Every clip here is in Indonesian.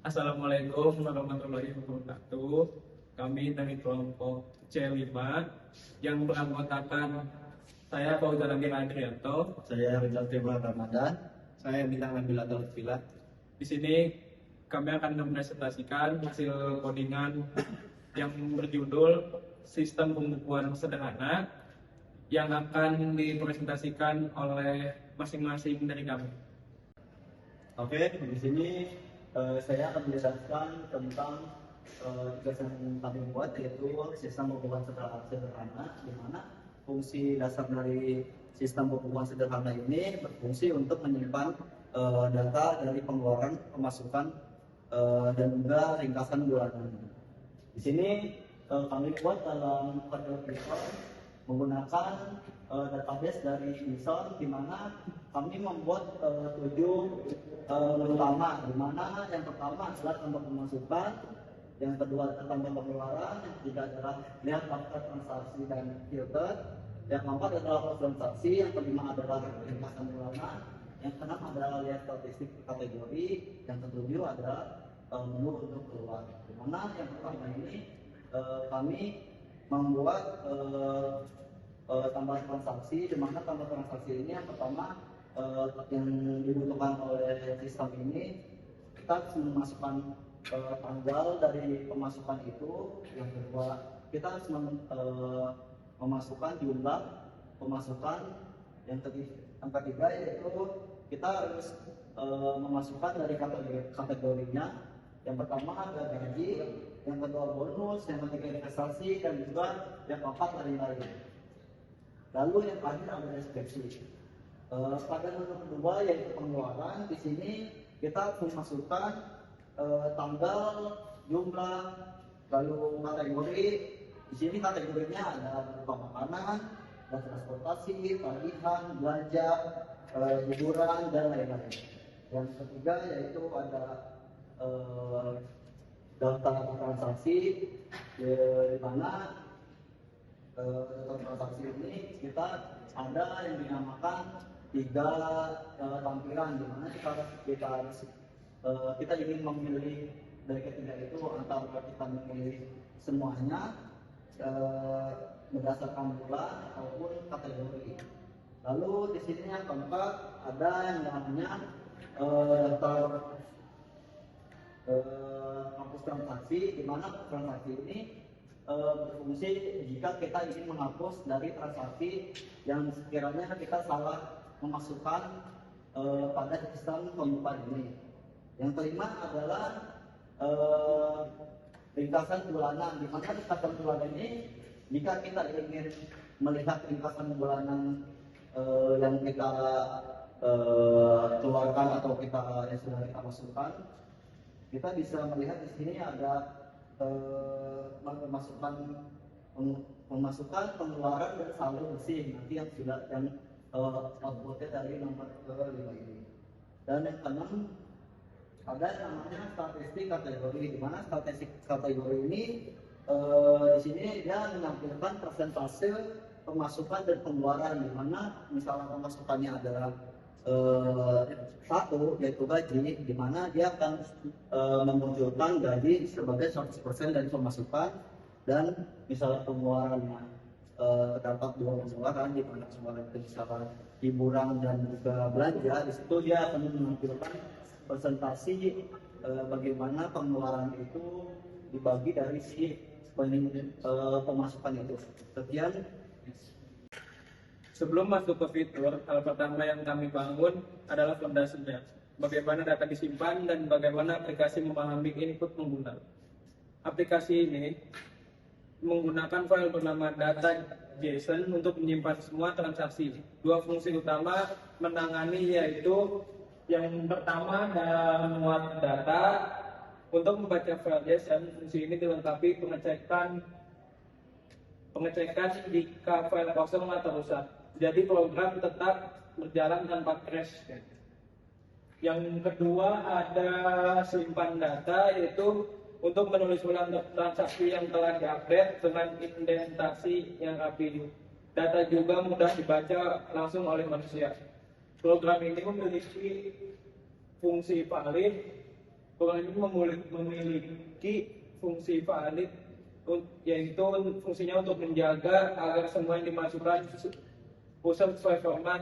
Assalamualaikum warahmatullahi wabarakatuh. Kami dari kelompok C5 yang beranggotakan saya Fauzan Adrianto. Saya Rizal Firman Ramadan. Saya Bintang Nabila Taufila. Di sini kami akan mempresentasikan hasil codingan yang berjudul Sistem Pembukuan Sederhana yang akan dipresentasikan oleh masing-masing dari kami. Oke, di sini saya akan menjelaskan tentang tugas yang kami buat, yaitu sistem pembukuan sederhana, di mana fungsi dasar dari sistem pembukuan sederhana ini berfungsi untuk menyimpan data dari pengeluaran, pemasukan, dan juga ringkasan bulanan. Di sini kami buat dalam kode Python menggunakan database dari Python, di mana kami membuat 7 utama, di mana yang pertama adalah tambah pemasukan, yang kedua adalah tambah pengeluaran, yang ketiga adalah lihat daftar transaksi dan filter, yang keempat adalah transaksi, yang kelima adalah ringkasan bulanan, yang keenam adalah lihat statistik kategori, yang ketujuh adalah menu untuk keluar. Di mana yang pertama ini kami membuat tambah transaksi, di mana tambah transaksi ini yang pertama yang dibutuhkan oleh sistem ini, kita harus memasukkan tanggal dari pemasukan itu. Yang kedua, kita harus memasukkan jumlah pemasukan. Yang ketiga yaitu kita harus memasukkan dari kategorinya. Yang pertama ada gaji, yang kedua bonus, yang ketiga investasi, dan juga yang keempat lain-lain. Lalu yang terakhir ada deskripsi. Pada menu kedua yaitu pengeluaran, di sini kita memasukkan tanggal, jumlah, lalu kategori. Di sini kategorinya ada berupa makanan, dan transportasi, tagihan, belanja, hiburan, dan lain-lain. Yang ketiga yaitu ada daftar transaksi, di mana daftar transaksi ini kita ada yang dinamakan 3 tampilan, di mana kita ingin memilih dari ketiga itu antara kita memilih semuanya berdasarkan bulan ataupun kategori. Lalu di sini yang keempat ada yang namanya daftar hapus transaksi, di mana transaksi ini berfungsi jika kita ingin menghapus dari transaksi yang sekiranya kita salah memasukkan pada sistem pembukuan ini. Yang kelima adalah ringkasan bulanan, di mana ringkasan bulanan ini jika kita ingin melihat ringkasan bulanan yang kita keluarkan atau yang sudah kita masukkan, kita bisa melihat di sini ada pemasukan, pengeluaran, dan saldo bersih nanti yang sudah outputnya dari nomor ke-5 ini. Dan yang keenam ada namanya statistik kategori, di mana statistik kategori ini di sini dia menampilkan persentase pemasukan dan pengeluaran, di mana misalnya pemasukannya adalah 1 yaitu gaji, di mana dia akan memunculkan gaji sebagai 100% dari pemasukan, dan misalnya pengeluarannya terdapat 2 pengeluaran, di mana pengeluaran itu misalkan hiburan dan juga belanja, di situ dia akan menampilkan presentasi bagaimana pengeluaran itu dibagi dari si pemasukan itu. Sekian. Sebelum masuk ke fitur, hal pertama yang kami bangun adalah fondasinya. Bagaimana data disimpan dan bagaimana aplikasi memahami input pengguna. Aplikasi ini menggunakan file bernama data.json untuk menyimpan semua transaksi. 2 fungsi utama menangani yaitu yang pertama adalah memuat data. Untuk membaca file JSON, fungsi ini dilengkapi pengecekan jika file kosong atau rusak. Jadi program tetap berjalan tanpa crash. Yang kedua ada simpan data, yaitu untuk menulis ulang transaksi yang telah diupdate dengan indentasi yang rapi. Data juga mudah dibaca langsung oleh manusia. Program ini memiliki fungsi valid Program ini memiliki fungsi valid, yaitu fungsinya untuk menjaga agar semua yang dimasukkan sesuai format,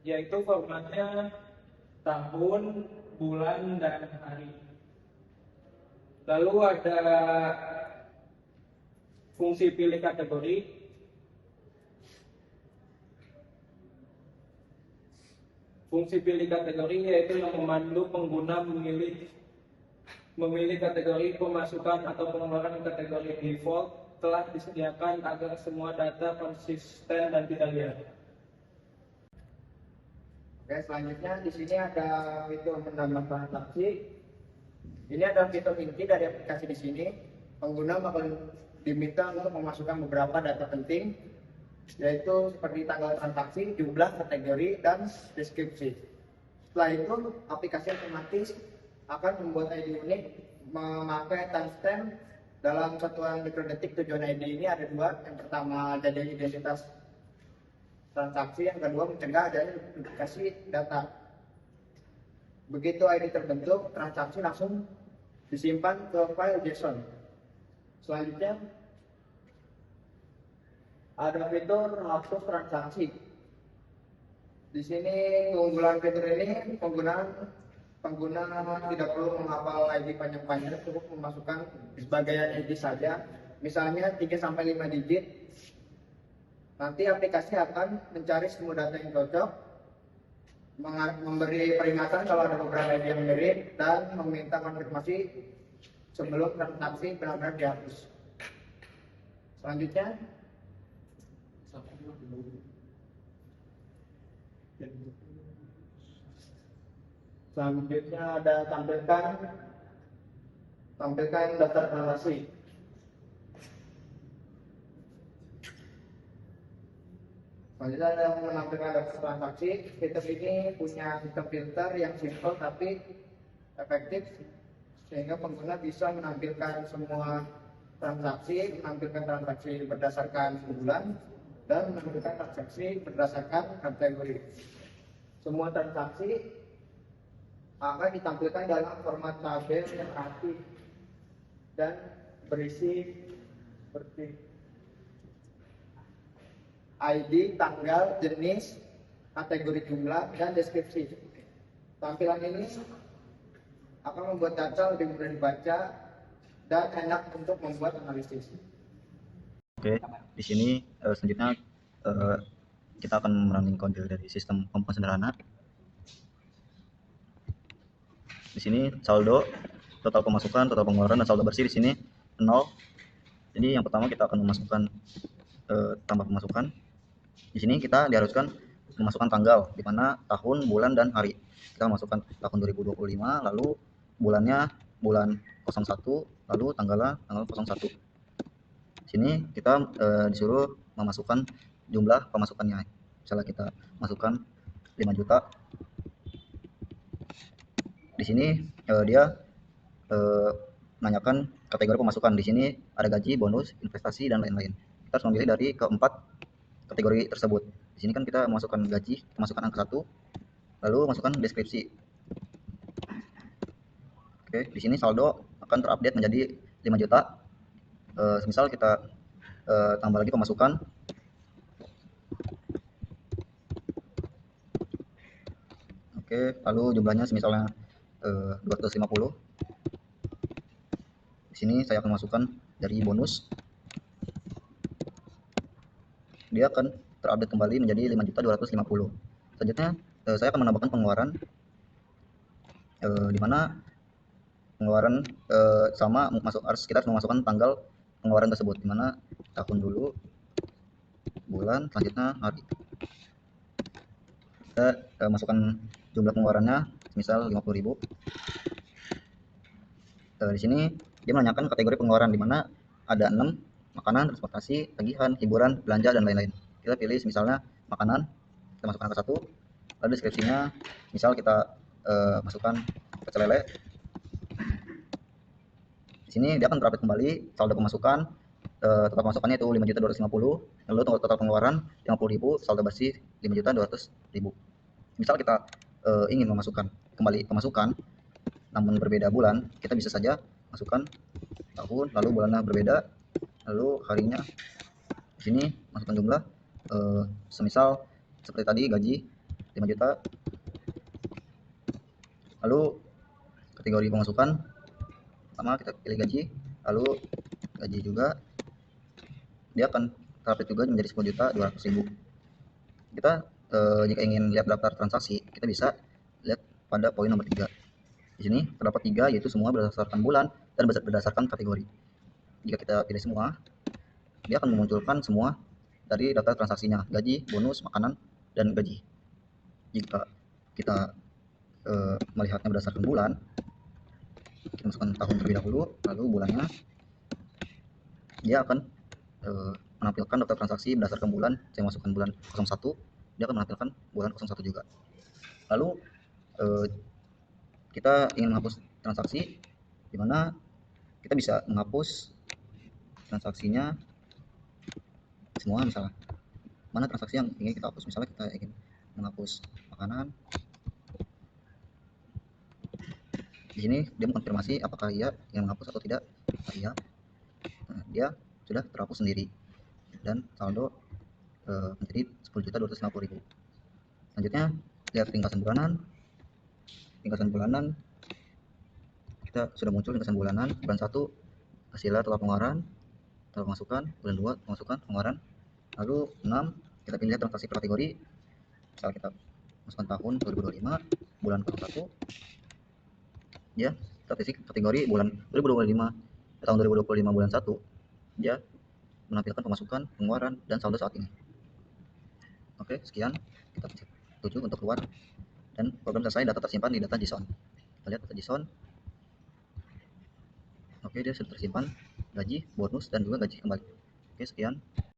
yaitu formatnya tahun, bulan, dan hari. Lalu ada fungsi pilih kategori. Fungsi pilih kategori yaitu yang memandu pengguna memilih kategori pemasukan atau pengeluaran kategori default telah disediakan agar semua data konsisten dan tidak liar. Oke, selanjutnya di sini ada fitur menambah transaksi. Ini adalah fitur inti dari aplikasi di sini. Pengguna akan diminta untuk memasukkan beberapa data penting, yaitu seperti tanggal transaksi, jumlah, kategori, dan deskripsi. Setelah itu, aplikasi otomatis akan membuat ID unik memakai timestamp dalam satuan mikrodetik. Tujuan ID ini ada dua. Yang pertama jadi identitas transaksi, yang kedua mencegah adanya duplikasi data. Begitu ID terbentuk, transaksi langsung disimpan ke file JSON. Selanjutnya ada fitur hapus transaksi. Di sini keunggulan fitur ini pengguna tidak perlu menghafal ID panjang-panjang, cukup memasukkan sebagian ID saja, misalnya 3-5 digit. Nanti aplikasi akan mencari semua data yang cocok, memberi peringatan kalau ada beberapa ID yang mirip, dan meminta konfirmasi sebelum transaksi benar-benar dihapus. Selanjutnya ada tampilkan daftar transaksi. Selanjutnya ada menampilkan daftar transaksi. Fitur ini punya sistem filter yang simple tapi efektif, sehingga pengguna bisa menampilkan semua transaksi, menampilkan transaksi berdasarkan bulan, dan menampilkan transaksi berdasarkan kategori. Semua transaksi akan ditampilkan dalam format tabel yang rapi dan berisi seperti ID, tanggal, jenis, kategori jumlah, dan deskripsi. Tampilan ini akan membuat data lebih mudah dibaca dan enak untuk membuat analisis. Oke, di sini selanjutnya kita akan merunning kode dari sistem komponen sederhana. Di sini saldo, total pemasukan, total pengeluaran, dan saldo bersih di sini 0. Jadi yang pertama kita akan memasukkan tambah pemasukan. Di sini kita diharuskan memasukkan tanggal, di mana tahun, bulan, dan hari. Kita masukkan tahun 2025, lalu bulannya bulan 01, lalu tanggal 01. Di sini kita disuruh memasukkan jumlah pemasukannya. Misalnya kita masukkan 5 juta. Di sini dia menanyakan kategori pemasukan. Di sini ada gaji, bonus, investasi, dan lain-lain. Kita harus memilih dari keempat kategori tersebut. Di sini kan kita masukkan gaji, masukkan angka 1, lalu masukkan deskripsi. Oke, di sini saldo akan terupdate menjadi 5 juta. Misal kita tambah lagi pemasukan. Oke, lalu jumlahnya misalnya 250. Di sini saya akan masukkan dari bonus. Dia akan terupdate kembali menjadi 5.250. Selanjutnya saya akan menambahkan pengeluaran, di mana pengeluaran sama kita harus memasukkan tanggal pengeluaran tersebut, di mana tahun dulu, bulan, selanjutnya hari. Kita masukkan jumlah pengeluarannya misal 50.000. Di sini dia menanyakan kategori pengeluaran, di mana ada 6: makanan, transportasi, tagihan, hiburan, belanja, dan lain-lain. Kita pilih misalnya makanan, kita masukkan angka 1, lalu deskripsinya misal kita masukkan pecel lele. Di sini dia akan terupdate kembali saldo pemasukan, total pemasukannya itu 5.250, lalu total pengeluaran 50.000, saldo bersih 5.200.000. Misal kita ingin memasukkan kembali pemasukan, namun berbeda bulan, kita bisa saja masukkan tahun, lalu bulannya berbeda, lalu harinya di sini masukkan jumlah, semisal seperti tadi gaji 5 juta, lalu kategori pemasukan sama kita pilih gaji, lalu gaji juga dia akan terupdate juga menjadi 10.200.000. Kita jika ingin lihat daftar transaksi, kita bisa lihat pada poin nomor 3. Di sini terdapat 3, yaitu semua berdasarkan bulan dan berdasarkan kategori. Jika kita pilih semua, dia akan memunculkan semua dari daftar transaksinya, gaji, bonus, makanan, dan gaji. Jika kita melihatnya berdasarkan bulan, kita masukkan tahun terlebih dahulu, lalu bulannya, dia akan menampilkan daftar transaksi berdasarkan bulan. Saya masukkan bulan 01, dia akan menampilkan bulan 01 juga. Lalu kita ingin menghapus transaksi, di mana kita bisa menghapus transaksinya semua. Misalnya mana transaksi yang ingin kita hapus, misalnya kita ingin menghapus makanan, di sini dia mengkonfirmasi apakah ia yang menghapus atau tidak. Iya, nah, dia sudah terhapus sendiri dan saldo menjadi 10.250.000. Selanjutnya lihat ringkasan bulanan. Ringkasan bulanan, kita sudah muncul ringkasan bulanan. Bulan 1 hasilnya total pengeluaran, total pemasukan. Bulan 2 pemasukan, pengeluaran. Lalu 6 kita pilih transaksi per kategori. Misal kita masukkan tahun 2025 bulan 01, ya statistik kategori bulan 2025 tahun 2025 bulan 1, dia menampilkan pemasukan, pengeluaran, dan saldo saat ini. Oke, sekian, kita pencet 7 untuk keluar, dan program selesai. Data tersimpan di data JSON. Kita lihat data JSON. Oke, dia sudah tersimpan gaji, bonus, dan juga gaji kembali. Oke, sekian.